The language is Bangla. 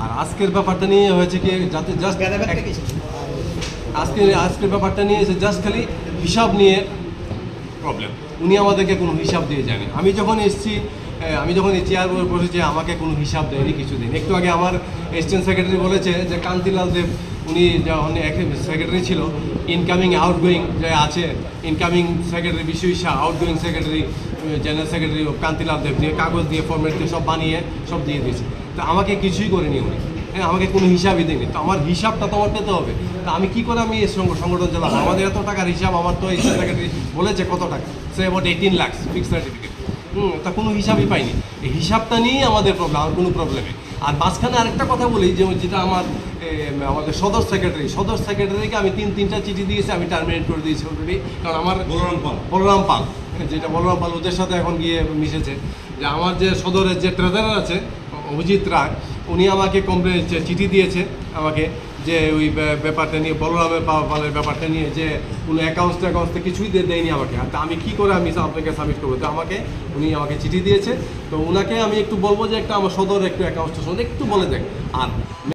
আর আজকের ব্যাপারটা নিয়ে হয়েছে কি, যাতে জাস্ট আজকের ব্যাপারটা নিয়ে এসে জাস্ট খালি হিসাব নিয়ে প্রবলেম। উনি আমাদেরকে কোনো হিসাব দিয়ে যায়নি। আমি যখন এসেছি, আমি যখন এই চেয়ার বসেছি, আমাকে কোনো হিসাব দেয়নি, কিছু দিন। একটু আগে আমার অ্যাসিস্ট্যান্ট সেক্রেটারি বলেছে যে কান্তিলাল দেব, উনি যখন সেক্রেটারি ছিল, ইনকামিং আউটগোয়িং যে আছে, incoming secretary Biswa Shah, outgoing secretary general secretary Kantilal Deb, দিয়ে কাগজ দিয়ে ফর্মেট দিয়ে সব বানিয়ে সব দিয়ে দিয়েছে। তো আমাকে কিছুই করেনি উনি, হ্যাঁ, আমাকে কোনো হিসাবই দেয়নি। তো আমার হিসাবটা তো আমার পেতে হবে। তা আমি কী করে আমি এই সংগঠন চালাবো? আমাদের এত টাকার হিসাব, আমার তো অ্যাসিস্ট্যান্ট সেক্রেটারি বলেছে কত টাকা, say about 18 lakh fix certificate. তা কোনো হিসাবই পাইনি। এই হিসাবটা নিয়েই আমাদের প্রবলেম, আর কোনো প্রবলেমে। আর মাঝখানে আরেকটা কথা বলি, যেটা আমাদের সদর সেক্রেটারিকে আমি তিনটা চিঠি দিয়েছি, আমি টার্মিনেট করে দিয়েছি অলরেডি। কারণ আমার বলরাম পাল, যেটা বলরাম পাল ওদের সাথে এখন গিয়ে মিশেছে, যে আমার যে সদরের যে ট্রেজারার আছে অভিজিৎ রায়, উনি আমাকে চিঠি দিয়েছে আমাকে, যে ওই ব্যাপারটা নিয়ে, বলরামের পালের ব্যাপারটা নিয়ে, যে কোনো অ্যাকাউন্টস কিছুই দেয়নি আমাকে। আর আমি কী করে আমি আপনাকে সাবমিট করবো? তো উনি আমাকে চিঠি দিয়েছে। তো ওনাকে আমি একটু বলবো যে একটা আমার সদর একটু অ্যাকাউন্টসটা একটু বলে দেখ। আর